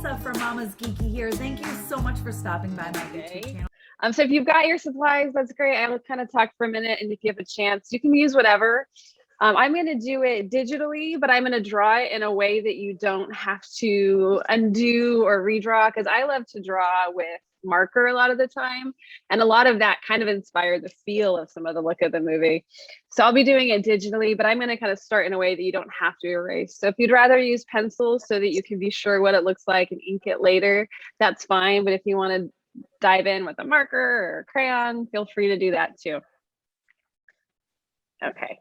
Tessa from MamasGeeky here. Thank you so much for stopping by my YouTube channel. So if you've got your supplies, that's great. I'll kind of talk for a minute, and if you have a chance, you can use whatever. I'm going to do it digitally, but I'm going to draw it in a way that you don't have to undo or redraw, because I love to draw with marker a lot of the time, and a lot of that kind of inspired the feel of some of the look of the movie. So I'll be doing it digitally, but I'm going to kind of start in a way that you don't have to erase. So if you'd rather use pencils so that you can be sure what it looks like and ink it later, that's fine. But if you want to dive in with a marker or a crayon, feel free to do that too. Okay.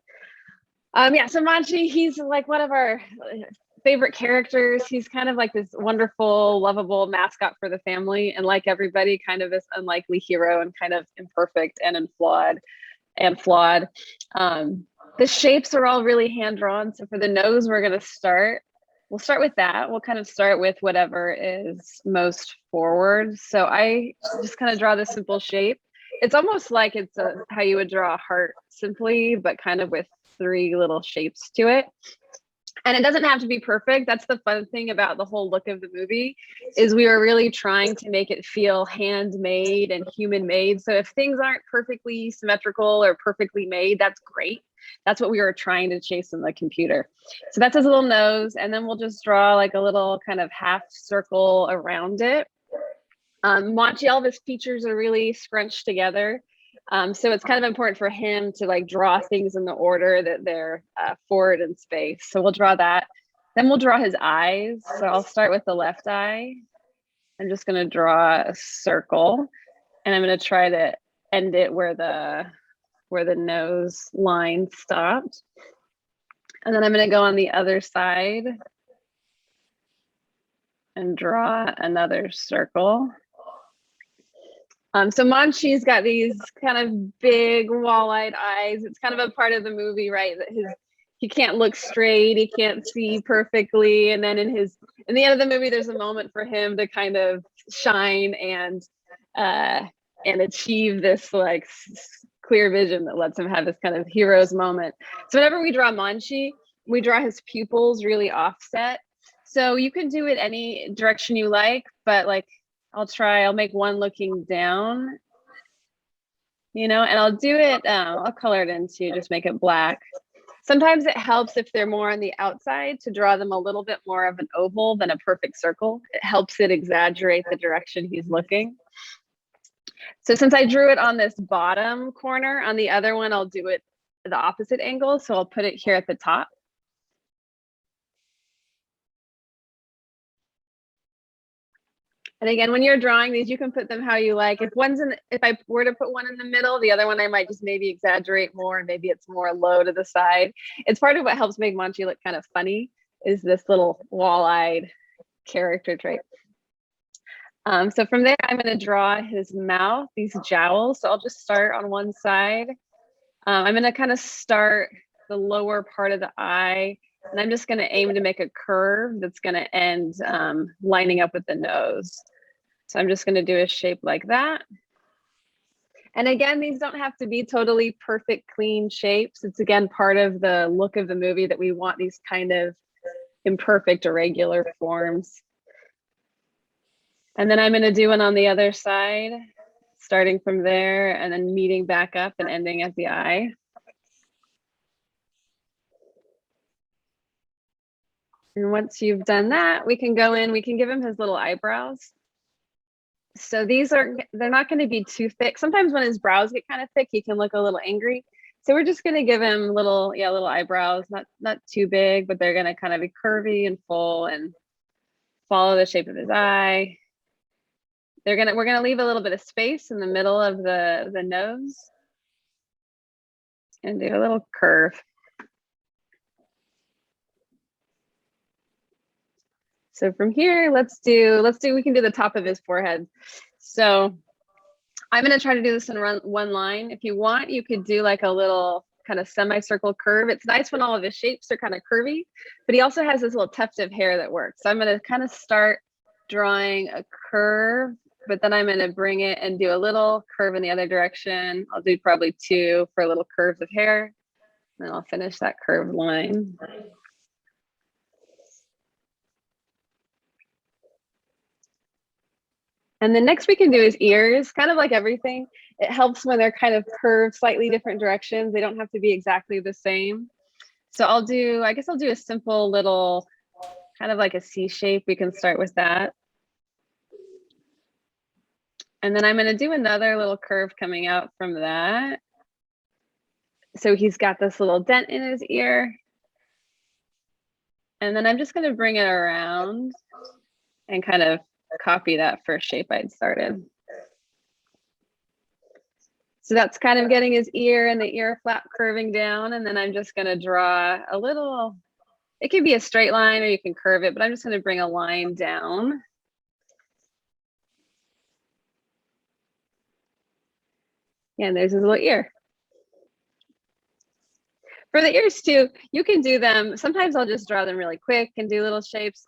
Yeah, so Monchi, he's like one of our favorite characters. He's kind of like this wonderful, lovable mascot for the family, and like everybody, kind of this unlikely hero and kind of imperfect and flawed. The shapes are all really hand drawn. So for the nose, we'll start with that. We'll kind of start with whatever is most forward. So I just kind of draw this simple shape. It's almost like it's how you would draw a heart simply, but kind of with 3 little shapes to it. And it doesn't have to be perfect. That's the fun thing about the whole look of the movie, is we were really trying to make it feel handmade and human made. So if things aren't perfectly symmetrical or perfectly made, that's great. That's what we were trying to chase in the computer. So that's his little nose. And then we'll just draw like a little kind of half circle around it. Monchi, all of his features are really scrunched together. So it's kind of important for him to like draw things in the order that they're forward in space. So we'll draw that. Then we'll draw his eyes. So I'll start with the left eye. I'm just going to draw a circle, and I'm going to try to end it where the nose line stopped. And then I'm going to go on the other side and draw another circle. So Monchi's got these kind of big wall-eyed eyes. It's kind of a part of the movie, right? That he can't look straight, he can't see perfectly. And then in the end of the movie, there's a moment for him to kind of shine and achieve this like clear vision that lets him have this kind of hero's moment. So whenever we draw Monchi, we draw his pupils really offset. So you can do it any direction you like, but like I'll make one looking down, and I'll do it, I'll color it in too, just make it black. Sometimes it helps if they're more on the outside to draw them a little bit more of an oval than a perfect circle. It helps it exaggerate the direction he's looking. So since I drew it on this bottom corner, on the other one, I'll do it the opposite angle. So I'll put it here at the top. And again, when you're drawing these, you can put them how you like. If I were to put one in the middle, the other one I might just maybe exaggerate more, and maybe it's more low to the side. It's part of what helps make Monchi look kind of funny, is this little wall-eyed character trait. So from there, I'm going to draw his mouth, these jowls. So I'll just start on one side. I'm going to kind of start the lower part of the eye, and I'm just going to aim to make a curve that's going to end lining up with the nose. So I'm just going to do a shape like that. And again, these don't have to be totally perfect, clean shapes. It's again part of the look of the movie that we want these kind of imperfect, irregular forms. And then I'm going to do one on the other side, starting from there and then meeting back up and ending at the eye. And once you've done that, we can go in, we can give him his little eyebrows. So they're not going to be too thick. Sometimes when his brows get kind of thick, he can look a little angry. So we're just going to give him little eyebrows, not too big, but they're going to kind of be curvy and full and follow the shape of his eye. We're going to leave a little bit of space in the middle of the nose and do a little curve. So from here, we can do the top of his forehead. So I'm going to try to do this in one line. If you want, you could do like a little kind of semicircle curve. It's nice when all of his shapes are kind of curvy, but he also has this little tuft of hair that works. So I'm going to kind of start drawing a curve, but then I'm going to bring it and do a little curve in the other direction. I'll do probably 2 for little curves of hair. Then I'll finish that curved line. And then next we can do his ears, kind of like everything. It helps when they're kind of curved slightly different directions. They don't have to be exactly the same. So I guess I'll do a simple little, kind of like a C shape. We can start with that. And then I'm going to do another little curve coming out from that. So he's got this little dent in his ear. And then I'm just going to bring it around and kind of copy that first shape I'd started. So that's kind of getting his ear and the ear flap curving down. And then I'm just going to draw a little, it can be a straight line or you can curve it, but I'm just going to bring a line down. And there's his little ear. For the ears too, you can do them. Sometimes I'll just draw them really quick and do little shapes.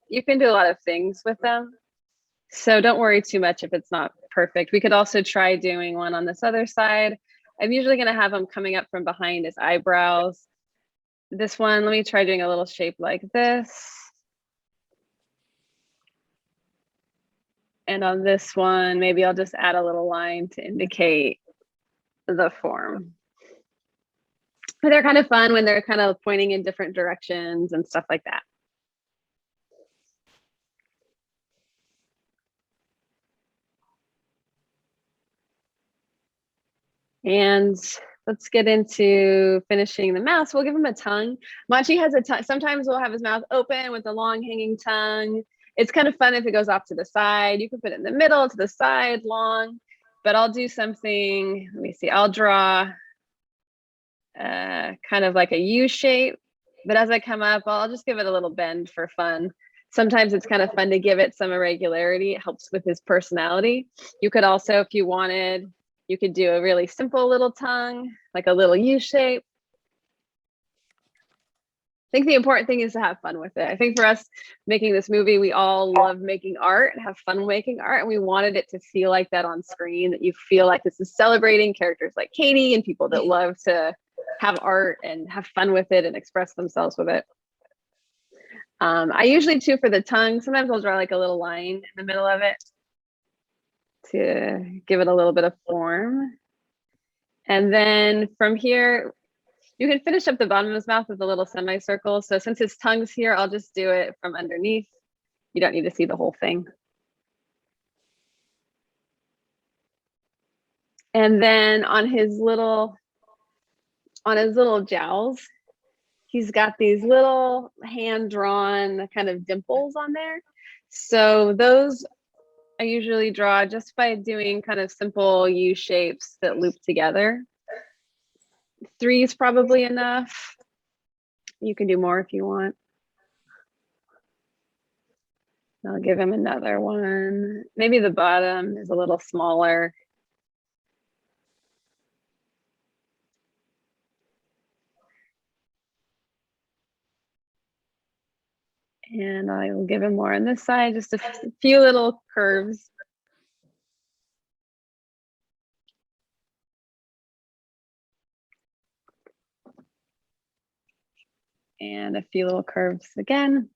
You can do a lot of things with them. So don't worry too much if it's not perfect. We could also try doing one on this other side. I'm usually going to have them coming up from behind his eyebrows. This one, let me try doing a little shape like this. And on this one, maybe I'll just add a little line to indicate the form. But they're kind of fun when they're kind of pointing in different directions and stuff like that. And let's get into finishing the mouth. So we'll give him a tongue. Monchi has a tongue. Sometimes we'll have his mouth open with a long hanging tongue. It's kind of fun if it goes off to the side. You can put it in the middle, to the side, long. But I'll do something, let me see, I'll draw kind of like a U shape. But as I come up, I'll just give it a little bend for fun. Sometimes it's kind of fun to give it some irregularity. It helps with his personality. You could also, if you wanted, you could do a really simple little tongue, like a little U shape. I think the important thing is to have fun with it. I think for us making this movie, we all love making art and have fun making art. And we wanted it to feel like that on screen, that you feel like this is celebrating characters like Katie and people that love to have art and have fun with it and express themselves with it. I usually too, for the tongue, sometimes I'll draw like a little line in the middle of it to give it a little bit of form. And then from here, you can finish up the bottom of his mouth with a little semicircle. So since his tongue's here, I'll just do it from underneath. You don't need to see the whole thing. And then on his little jowls, he's got these little hand-drawn kind of dimples on there. So those I usually draw just by doing kind of simple U shapes that loop together. 3 is probably enough. You can do more if you want. I'll give him another one. Maybe the bottom is a little smaller. And I will give him more on this side, just a few little curves. And a few little curves again.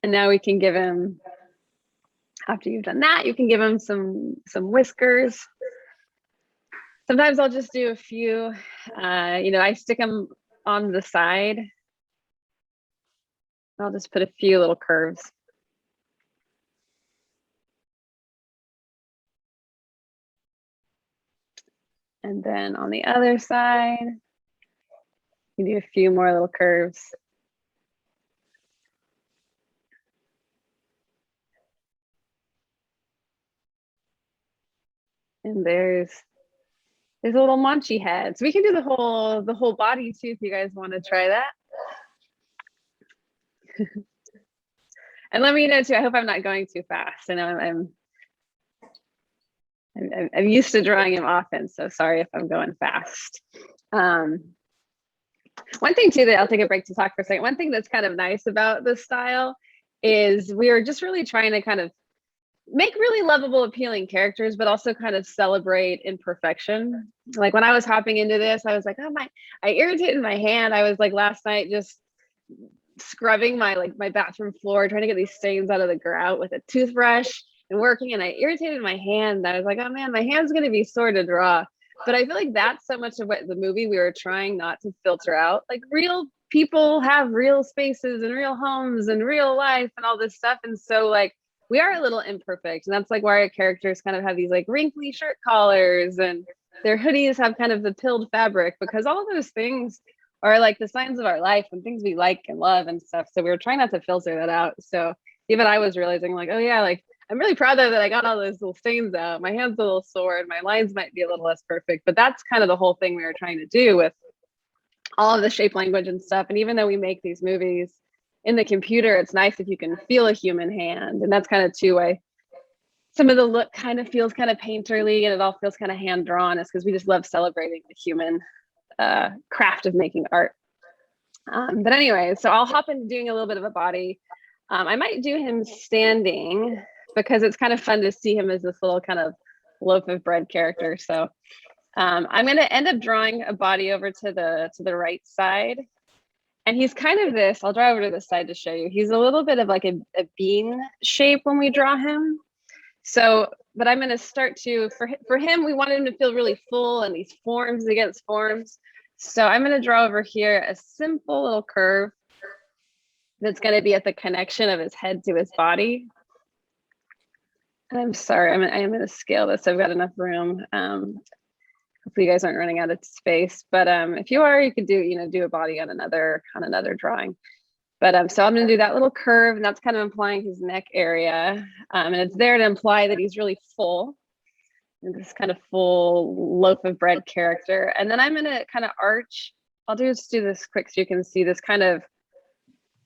And now we can give him, after you've done that, you can give him some whiskers. Sometimes I'll just do a few, I stick them on the side. I'll just put a few little curves. And then on the other side, you do a few more little curves. And there's a little Monchi head. So we can do the whole body too if you guys want to try that. And let me know too. I hope I'm not going too fast. I know I'm used to drawing him often, so sorry if I'm going fast. One thing too that I'll take a break to talk for a second. One thing that's kind of nice about this style is we are just really trying to kind of make really lovable, appealing characters, but also kind of celebrate imperfection. Like when I was hopping into this, I was like, oh I irritated my hand. I was like last night just scrubbing my bathroom floor, trying to get these stains out of the grout with a toothbrush and working, and I irritated my hand. I was like, oh man, my hand's gonna be sore to draw. But I feel like that's so much of what the movie we were trying not to filter out. Like real people have real spaces and real homes and real life and all this stuff. And so like we are a little imperfect. And that's like why our characters kind of have these like wrinkly shirt collars and their hoodies have kind of the pilled fabric, because all of those things are like the signs of our life and things we like and love and stuff. So we were trying not to filter that out. So even I was realizing like, oh yeah, like I'm really proud that I got all those little stains out. My hand's a little sore and my lines might be a little less perfect, but that's kind of the whole thing we were trying to do with all of the shape language and stuff. And even though we make these movies in the computer, it's nice if you can feel a human hand. And that's kind of too why some of the look kind of feels kind of painterly and it all feels kind of hand drawn, is because we just love celebrating the human craft of making art. But anyway, so I'll hop into doing a little bit of a body. I might do him standing because it's kind of fun to see him as this little kind of loaf of bread character. So I'm going to end up drawing a body over to the right side. And he's kind of this, I'll draw over to the side to show you. He's a little bit of like a bean shape when we draw him. So, but I'm going to start to, for him, we wanted him to feel really full and these forms against forms. So I'm going to draw over here a simple little curve that's going to be at the connection of his head to his body. And I'm sorry, I am going to scale this so I've got enough room. Hopefully you guys aren't running out of space, but if you are, you could do a body on another drawing. But so I'm going to do that little curve, and that's kind of implying his neck area, and it's there to imply that he's really full, and this kind of full loaf of bread character. And then I'm going to kind of arch. I'll just do this quick so you can see this kind of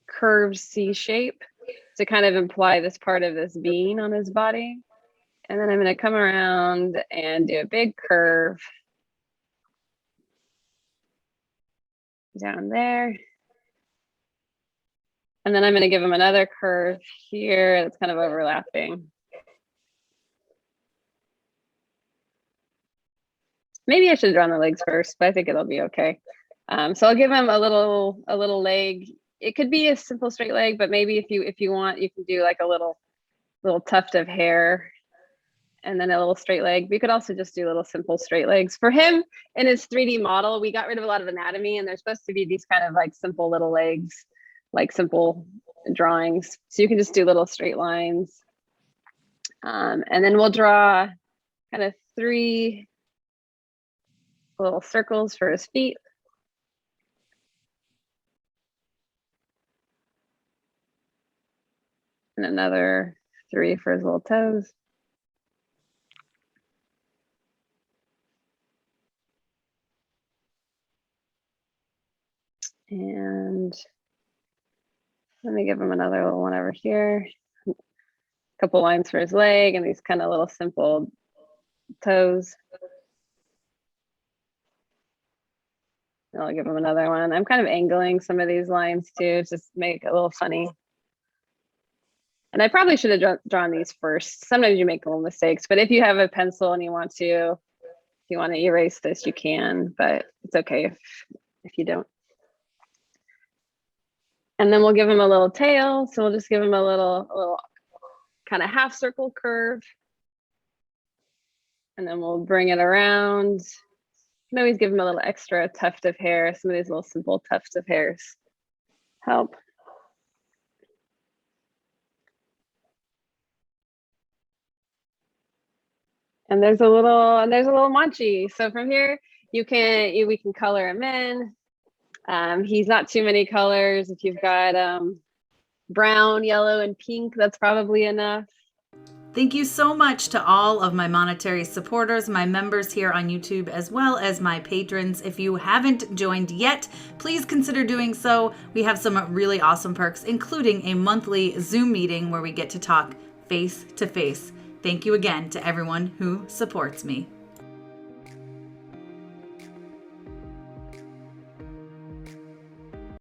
curved C shape to kind of imply this part of this bean on his body. And then I'm going to come around and do a big curve down there. And then I'm going to give him another curve here that's kind of overlapping. Maybe I should have drawn the legs first, but I think it'll be okay. So I'll give him a little leg. It could be a simple straight leg, but maybe if you want, you can do like a little tuft of hair and then a little straight leg. We could also just do little simple straight legs. For him, in his 3D model, we got rid of a lot of anatomy, and they're supposed to be these kind of like simple little legs, like simple drawings. So you can just do little straight lines. And then we'll draw kind of 3 little circles for his feet. And another 3 for his little toes. And let me give him another little one over here. A couple lines for his leg and these kind of little simple toes. And I'll give him another one. I'm kind of angling some of these lines too, just make it a little funny. And I probably should have drawn these first. Sometimes you make little mistakes, but if you have a pencil and you want to erase this, you can, but it's okay if you don't. And then we'll give him a little tail. So we'll just give him a little kind of half circle curve. And then we'll bring it around. You can always give him a little extra tuft of hair. Some of these little simple tufts of hairs help. And there's a little Monchi. So from here, we can color him in. He's not too many colors. If you've got brown, yellow, and pink, that's probably enough. Thank you so much to all of my monetary supporters, my members here on YouTube, as well as my patrons. If you haven't joined yet, please consider doing so. We have some really awesome perks, including a monthly Zoom meeting where we get to talk face to face. Thank you again to everyone who supports me.